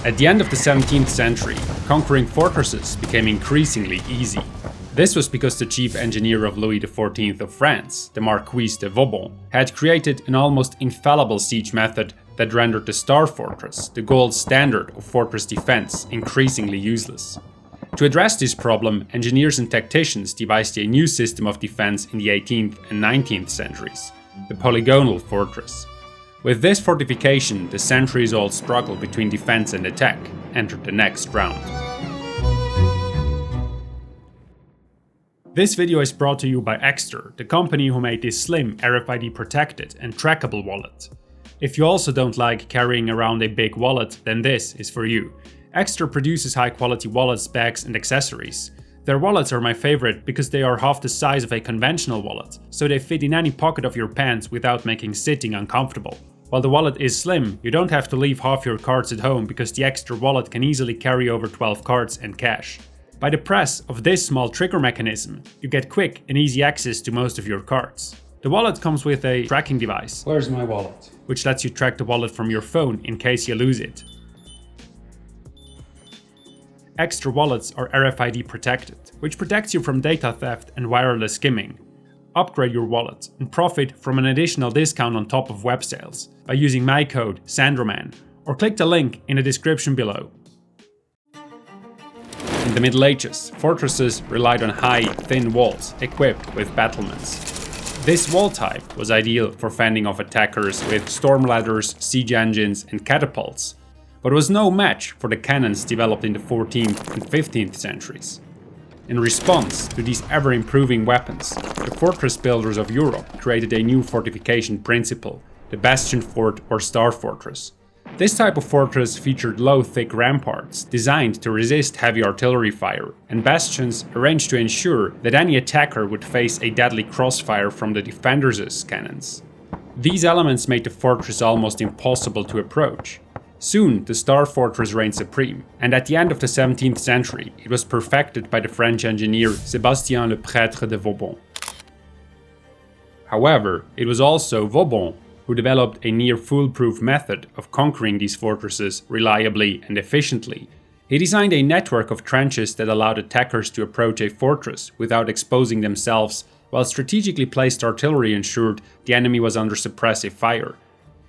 At the end of the 17th century, conquering fortresses became increasingly easy. This was because the chief engineer of Louis XIV of France, the Marquis de Vauban, had created an almost infallible siege method that rendered the Star Fortress, the gold standard of fortress defense, increasingly useless. To address this problem, engineers and tacticians devised a new system of defense in the 18th and 19th centuries, the Polygonal Fortress. With this fortification, the centuries-old struggle between defense and attack entered the next round. This video is brought to you by Extra, the company who made this slim, RFID protected and trackable wallet. If you also don't like carrying around a big wallet, then this is for you. Extra produces high-quality wallets, bags and accessories. Their wallets are my favorite because they are half the size of a conventional wallet, so they fit in any pocket of your pants without making sitting uncomfortable. While the wallet is slim, you don't have to leave half your cards at home because the Extra wallet can easily carry over 12 cards and cash. By the press of this small trigger mechanism, you get quick and easy access to most of your cards. The wallet comes with a tracking device. Where's my wallet? Which lets you track the wallet from your phone in case you lose it. Extra wallets are RFID protected, which protects you from data theft and wireless skimming. Upgrade your wallet and profit from an additional discount on top of web sales by using my code SANDROMAN or click the link in the description below. In the Middle Ages, fortresses relied on high, thin walls equipped with battlements. This wall type was ideal for fending off attackers with storm ladders, siege engines and catapults, but was no match for the cannons developed in the 14th and 15th centuries. In response to these ever-improving weapons, the fortress builders of Europe created a new fortification principle, the bastion fort or star fortress. This type of fortress featured low, thick ramparts designed to resist heavy artillery fire, and bastions arranged to ensure that any attacker would face a deadly crossfire from the defenders' cannons. These elements made the fortress almost impossible to approach. Soon, the Star Fortress reigned supreme, and at the end of the 17th century, it was perfected by the French engineer Sébastien le Prêtre de Vauban. However, it was also Vauban who developed a near-foolproof method of conquering these fortresses reliably and efficiently. He designed a network of trenches that allowed attackers to approach a fortress without exposing themselves, while strategically placed artillery ensured the enemy was under suppressive fire.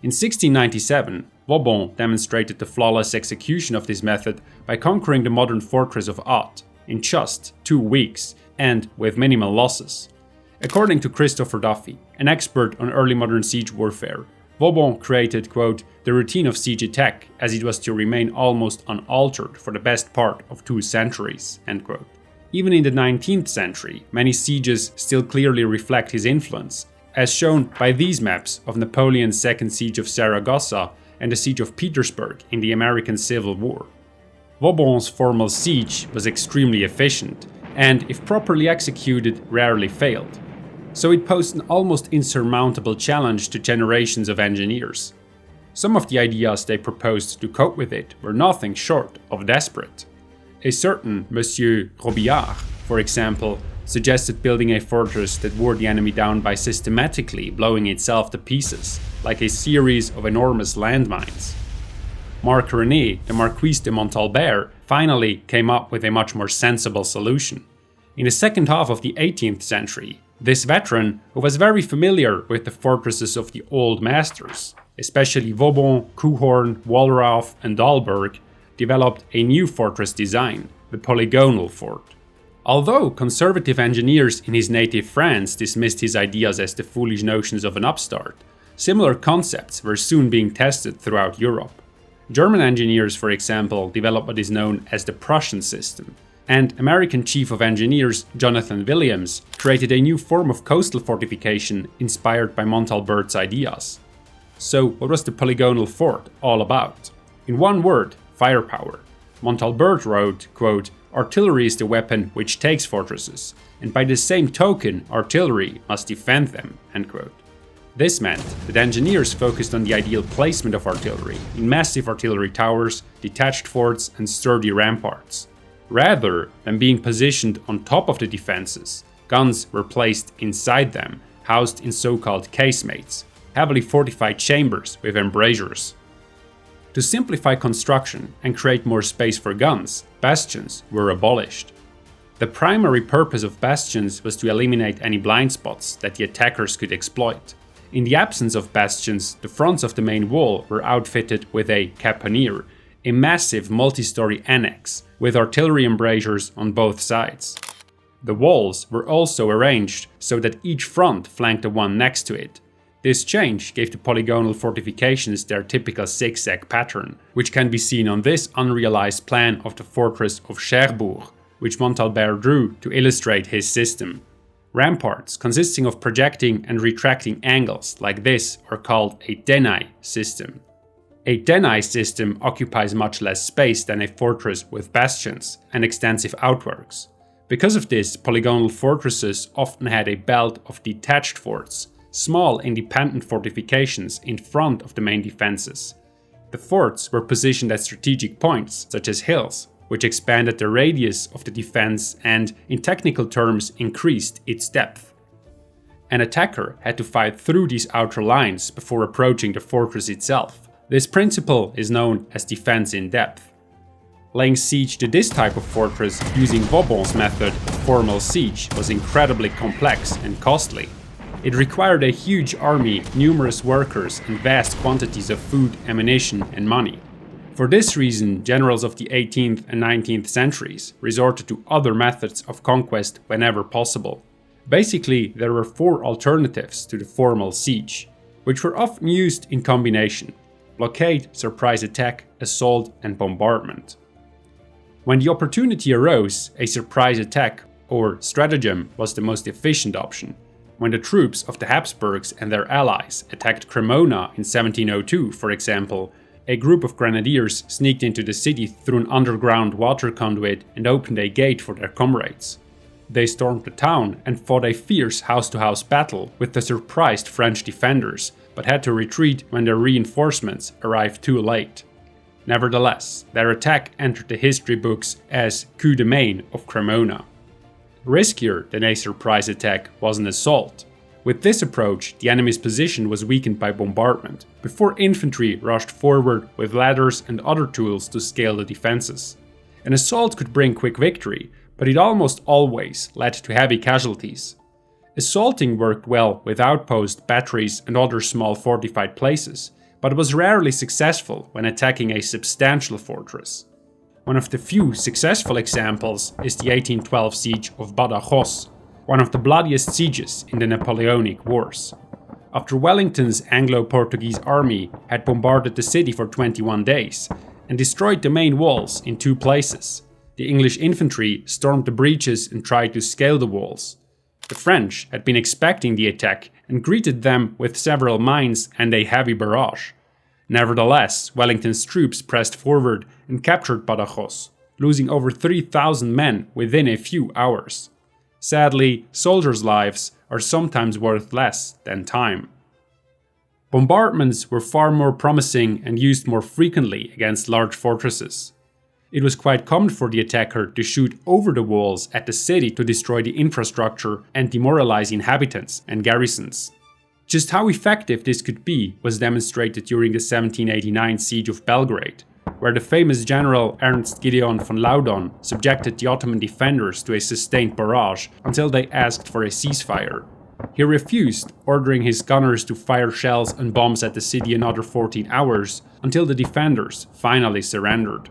In 1697, Vauban demonstrated the flawless execution of this method by conquering the modern fortress of Ath in just 2 weeks and with minimal losses. According to Christopher Duffy, an expert on early modern siege warfare, Vauban created, quote, the routine of siege attack as it was to remain almost unaltered for the best part of 2 centuries, end quote. Even in the 19th century, many sieges still clearly reflect his influence, as shown by these maps of Napoleon's second siege of Saragossa and the siege of Petersburg in the American Civil War. Vauban's formal siege was extremely efficient, and if properly executed, rarely failed. So it posed an almost insurmountable challenge to generations of engineers. Some of the ideas they proposed to cope with it were nothing short of desperate. A certain Monsieur Robillard, for example, suggested building a fortress that wore the enemy down by systematically blowing itself to pieces, like a series of enormous landmines. Marc René, the Marquis de Montalbert, finally came up with a much more sensible solution. In the second half of the 18th century, this veteran, who was very familiar with the fortresses of the old masters, especially Vauban, Coehorn, Walraff and Dahlberg, developed a new fortress design, the Polygonal Fort. Although conservative engineers in his native France dismissed his ideas as the foolish notions of an upstart, similar concepts were soon being tested throughout Europe. German engineers, for example, developed what is known as the Prussian system, and American Chief of Engineers Jonathan Williams created a new form of coastal fortification inspired by Montalbert's ideas. So, what was the Polygonal Fort all about? In one word, firepower. Montalbert wrote, quote, artillery is the weapon which takes fortresses, and by the same token, artillery must defend them, end quote. This meant that engineers focused on the ideal placement of artillery in massive artillery towers, detached forts, and sturdy ramparts. Rather than being positioned on top of the defenses, guns were placed inside them, housed in so-called casemates, heavily fortified chambers with embrasures. To simplify construction and create more space for guns, bastions were abolished. The primary purpose of bastions was to eliminate any blind spots that the attackers could exploit. In the absence of bastions, the fronts of the main wall were outfitted with a caponniere, a massive multi-story annex with artillery embrasures on both sides. The walls were also arranged so that each front flanked the one next to it. This change gave the polygonal fortifications their typical zigzag pattern, which can be seen on this unrealized plan of the fortress of Cherbourg, which Montalbert drew to illustrate his system. Ramparts consisting of projecting and retracting angles like this are called a denai system. A denai system occupies much less space than a fortress with bastions and extensive outworks. Because of this, polygonal fortresses often had a belt of detached forts, small independent fortifications in front of the main defenses. The forts were positioned at strategic points, such as hills, which expanded the radius of the defense and, in technical terms, increased its depth. An attacker had to fight through these outer lines before approaching the fortress itself. This principle is known as defense in depth. Laying siege to this type of fortress using Vauban's method of formal siege was incredibly complex and costly. It required a huge army, numerous workers, and vast quantities of food, ammunition, and money. For this reason, generals of the 18th and 19th centuries resorted to other methods of conquest whenever possible. Basically, there were 4 alternatives to the formal siege, which were often used in combination: blockade, surprise attack, assault, and bombardment. When the opportunity arose, a surprise attack, or stratagem, was the most efficient option. When the troops of the Habsburgs and their allies attacked Cremona in 1702, for example, a group of grenadiers sneaked into the city through an underground water conduit and opened a gate for their comrades. They stormed the town and fought a fierce house-to-house battle with the surprised French defenders, but had to retreat when their reinforcements arrived too late. Nevertheless, their attack entered the history books as coup de main of Cremona. Riskier than a surprise attack was an assault. With this approach, the enemy's position was weakened by bombardment, before infantry rushed forward with ladders and other tools to scale the defenses. An assault could bring quick victory, but it almost always led to heavy casualties. Assaulting worked well with outposts, batteries, and other small fortified places, but was rarely successful when attacking a substantial fortress. One of the few successful examples is the 1812 siege of Badajoz, one of the bloodiest sieges in the Napoleonic Wars. After Wellington's Anglo-Portuguese army had bombarded the city for 21 days and destroyed the main walls in 2 places, the English infantry stormed the breaches and tried to scale the walls. The French had been expecting the attack and greeted them with several mines and a heavy barrage. Nevertheless, Wellington's troops pressed forward and captured Badajoz, losing over 3,000 men within a few hours. Sadly, soldiers' lives are sometimes worth less than time. Bombardments were far more promising and used more frequently against large fortresses. It was quite common for the attacker to shoot over the walls at the city to destroy the infrastructure and demoralize inhabitants and garrisons. Just how effective this could be was demonstrated during the 1789 siege of Belgrade, where the famous general Ernst Gideon von Laudon subjected the Ottoman defenders to a sustained barrage until they asked for a ceasefire. He refused, ordering his gunners to fire shells and bombs at the city another 14 hours until the defenders finally surrendered.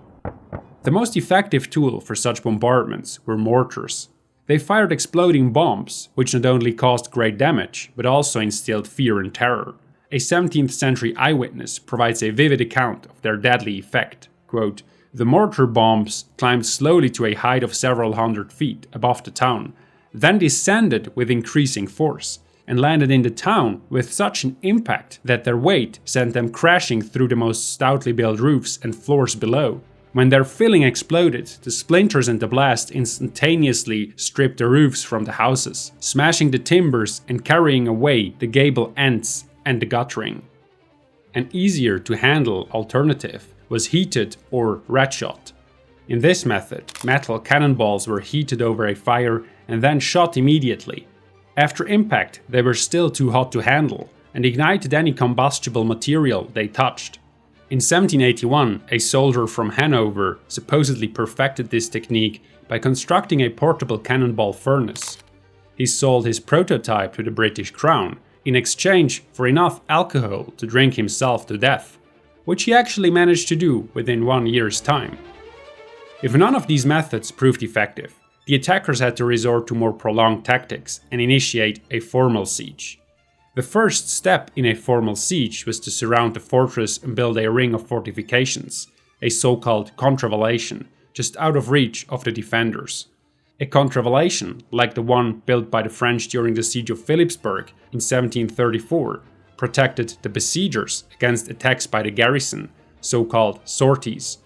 The most effective tool for such bombardments were mortars. They fired exploding bombs, which not only caused great damage, but also instilled fear and terror. A 17th century eyewitness provides a vivid account of their deadly effect. Quote, "The mortar bombs climbed slowly to a height of several hundred feet above the town, then descended with increasing force, and landed in the town with such an impact that their weight sent them crashing through the most stoutly built roofs and floors below. When their filling exploded, the splinters and the blast instantaneously stripped the roofs from the houses, smashing the timbers and carrying away the gable ends and the guttering." An easier to handle alternative was heated or red shot. In this method, metal cannonballs were heated over a fire and then shot immediately. After impact, they were still too hot to handle and ignited any combustible material they touched. In 1781, a soldier from Hanover supposedly perfected this technique by constructing a portable cannonball furnace. He sold his prototype to the British Crown in exchange for enough alcohol to drink himself to death, which he actually managed to do within 1 year's time. If none of these methods proved effective, the attackers had to resort to more prolonged tactics and initiate a formal siege. The first step in a formal siege was to surround the fortress and build a ring of fortifications, a so-called contravallation, just out of reach of the defenders. A contravallation, like the one built by the French during the siege of Philipsburg in 1734, protected the besiegers against attacks by the garrison, so-called sorties.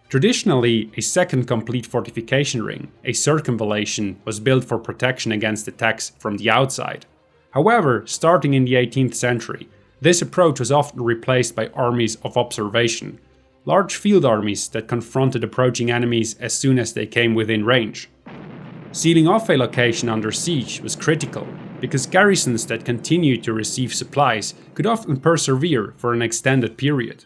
Traditionally, a second complete fortification ring, a circumvallation, was built for protection against attacks from the outside. However, starting in the 18th century, this approach was often replaced by armies of observation, large field armies that confronted approaching enemies as soon as they came within range. Sealing off a location under siege was critical, because garrisons that continued to receive supplies could often persevere for an extended period.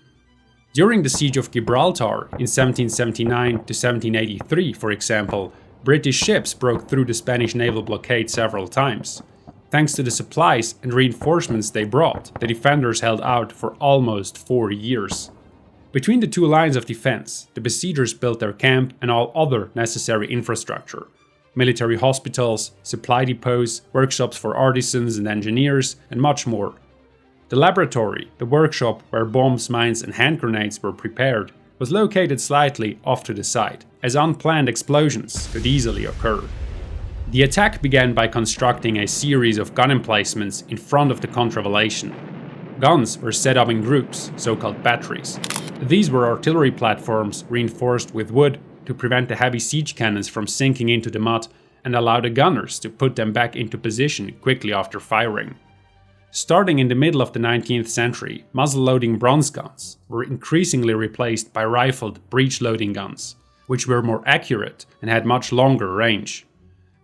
During the Siege of Gibraltar in 1779 to 1783, for example, British ships broke through the Spanish naval blockade several times. Thanks to the supplies and reinforcements they brought, the defenders held out for almost 4 years. Between the two lines of defense, the besiegers built their camp and all other necessary infrastructure: military hospitals, supply depots, workshops for artisans and engineers, and much more. The laboratory, the workshop where bombs, mines, and hand grenades were prepared, was located slightly off to the side, as unplanned explosions could easily occur. The attack began by constructing a series of gun emplacements in front of the contravallation. Guns were set up in groups, so-called batteries. These were artillery platforms reinforced with wood to prevent the heavy siege cannons from sinking into the mud and allow the gunners to put them back into position quickly after firing. Starting in the middle of the 19th century, muzzle-loading bronze guns were increasingly replaced by rifled breech-loading guns, which were more accurate and had much longer range.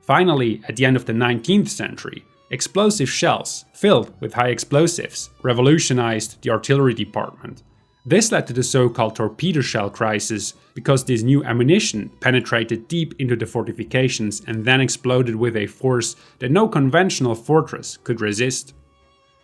Finally, at the end of the 19th century, explosive shells filled with high explosives revolutionized the artillery department. This led to the so-called torpedo shell crisis, because this new ammunition penetrated deep into the fortifications and then exploded with a force that no conventional fortress could resist.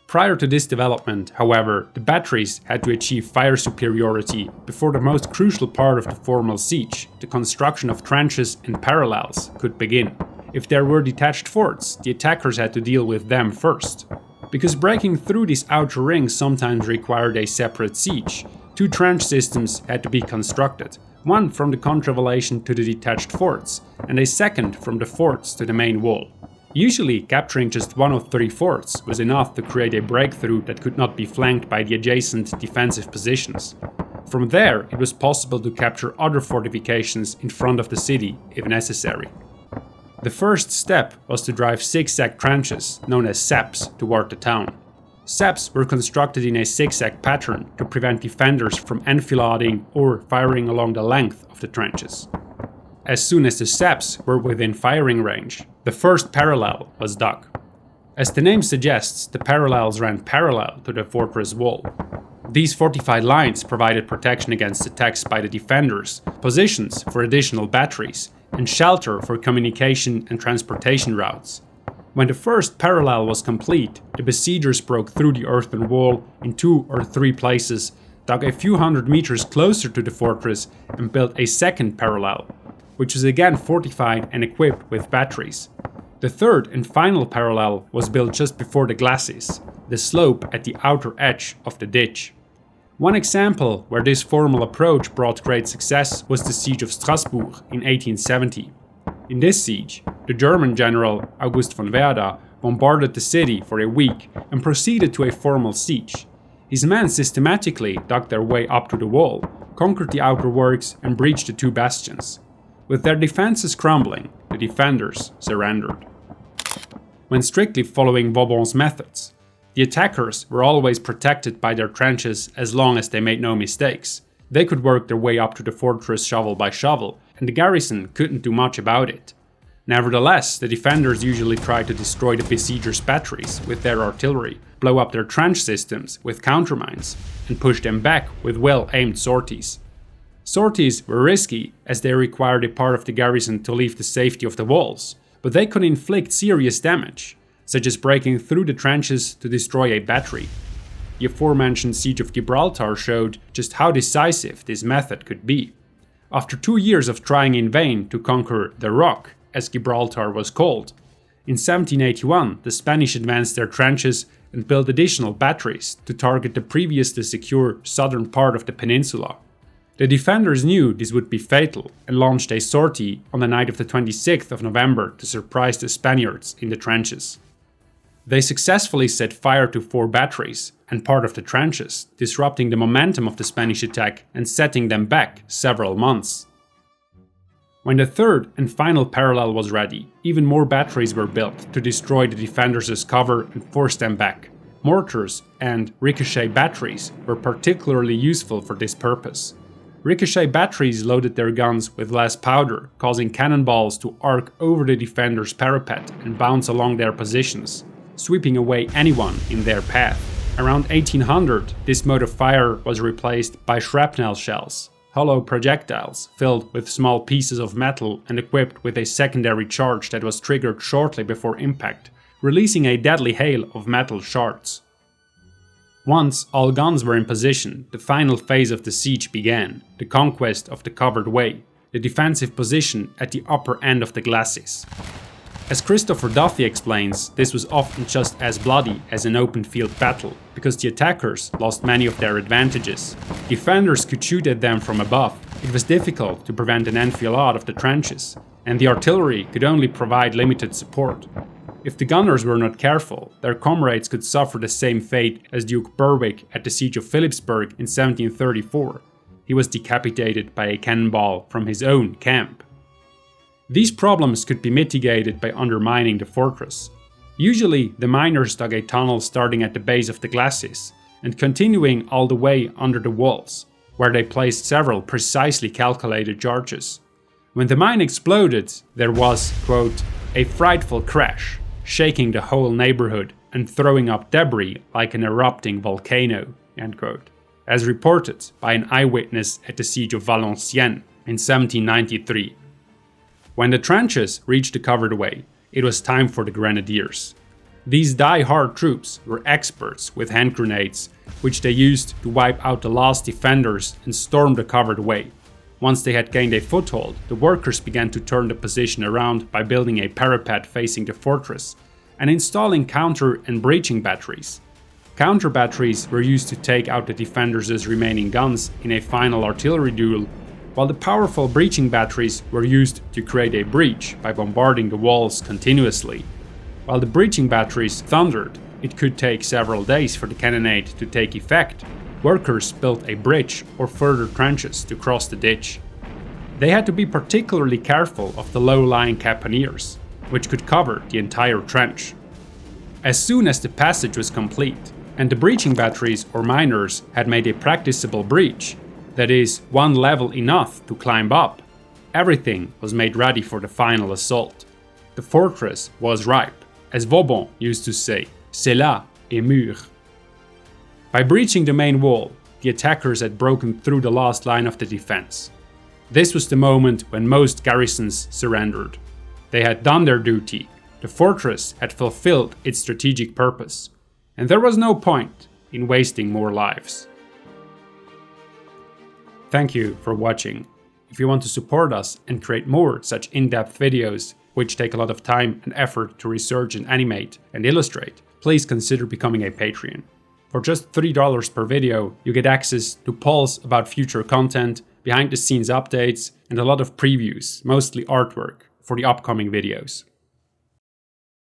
Prior to this development, however, the batteries had to achieve fire superiority before the most crucial part of the formal siege, the construction of trenches and parallels, could begin. If there were detached forts, the attackers had to deal with them first. Because breaking through these outer rings sometimes required a separate siege, 2 trench systems had to be constructed, one from the contravallation to the detached forts, and a second from the forts to the main wall. Usually, capturing just one of 3 forts was enough to create a breakthrough that could not be flanked by the adjacent defensive positions. From there, it was possible to capture other fortifications in front of the city if necessary. The first step was to drive zigzag trenches, known as seps, toward the town. Seps were constructed in a zigzag pattern to prevent defenders from enfilading or firing along the length of the trenches. As soon as the seps were within firing range, the first parallel was dug. As the name suggests, the parallels ran parallel to the fortress wall. These fortified lines provided protection against attacks by the defenders, positions for additional batteries, and shelter for communication and transportation routes. When the first parallel was complete, the besiegers broke through the earthen wall in 2 or 3 places, dug a few hundred meters closer to the fortress, and built a second parallel, which was again fortified and equipped with batteries. The third and final parallel was built just before the glacis, the slope at the outer edge of the ditch. One example where this formal approach brought great success was the Siege of Strasbourg in 1870. In this siege, the German general August von Werder bombarded the city for a week and proceeded to a formal siege. His men systematically dug their way up to the wall, conquered the outer works, and breached the 2 bastions. With their defenses crumbling, the defenders surrendered. When strictly following Vauban's methods, the attackers were always protected by their trenches as long as they made no mistakes. They could work their way up to the fortress shovel by shovel, and the garrison couldn't do much about it. Nevertheless, the defenders usually tried to destroy the besiegers' batteries with their artillery, blow up their trench systems with countermines, and push them back with well-aimed sorties. Sorties were risky as they required a part of the garrison to leave the safety of the walls, but they could inflict serious damage, such as breaking through the trenches to destroy a battery. The aforementioned Siege of Gibraltar showed just how decisive this method could be. After 2 years of trying in vain to conquer the Rock, as Gibraltar was called, in 1781 the Spanish advanced their trenches and built additional batteries to target the previously secure southern part of the peninsula. The defenders knew this would be fatal and launched a sortie on the night of the 26th of November to surprise the Spaniards in the trenches. They successfully set fire to 4 batteries and part of the trenches, disrupting the momentum of the Spanish attack and setting them back several months. When the third and final parallel was ready, even more batteries were built to destroy the defenders' cover and force them back. Mortars and ricochet batteries were particularly useful for this purpose. Ricochet batteries loaded their guns with less powder, causing cannonballs to arc over the defenders' parapet and bounce along their positions, sweeping away anyone in their path. Around 1800, this mode of fire was replaced by shrapnel shells, hollow projectiles filled with small pieces of metal and equipped with a secondary charge that was triggered shortly before impact, releasing a deadly hail of metal shards. Once all guns were in position, the final phase of the siege began, the conquest of the covered way, the defensive position at the upper end of the glacis. As Christopher Duffy explains, this was often just as bloody as an open field battle, because the attackers lost many of their advantages. Defenders could shoot at them from above, it was difficult to prevent an enfilade of the trenches, and the artillery could only provide limited support. If the gunners were not careful, their comrades could suffer the same fate as Duke Berwick at the Siege of Philipsburg in 1734. He was decapitated by a cannonball from his own camp. These problems could be mitigated by undermining the fortress. Usually, the miners dug a tunnel starting at the base of the glacis and continuing all the way under the walls, where they placed several precisely calculated charges. When the mine exploded, there was, quote, a frightful crash, shaking the whole neighborhood and throwing up debris like an erupting volcano, end quote, as reported by an eyewitness at the Siege of Valenciennes in 1793. When the trenches reached the covered way, it was time for the grenadiers. These die-hard troops were experts with hand grenades, which they used to wipe out the last defenders and storm the covered way. Once they had gained a foothold, the workers began to turn the position around by building a parapet facing the fortress and installing counter and breaching batteries. Counter batteries were used to take out the defenders' remaining guns in a final artillery duel, while the powerful breaching batteries were used to create a breach by bombarding the walls continuously. While the breaching batteries thundered, it could take several days for the cannonade to take effect. Workers built a bridge or further trenches to cross the ditch. They had to be particularly careful of the low-lying caponniers, which could cover the entire trench. As soon as the passage was complete, and the breaching batteries or miners had made a practicable breach, that is, one level enough to climb up, everything was made ready for the final assault. The fortress was ripe, as Vauban used to say, c'est là et mûr. By breaching the main wall, the attackers had broken through the last line of the defense. This was the moment when most garrisons surrendered. They had done their duty, the fortress had fulfilled its strategic purpose, and there was no point in wasting more lives. Thank you for watching. If you want to support us and create more such in-depth videos, which take a lot of time and effort to research and animate and illustrate, please consider becoming a Patreon. For just $3 per video, you get access to polls about future content, behind-the-scenes updates, and a lot of previews, mostly artwork, for the upcoming videos.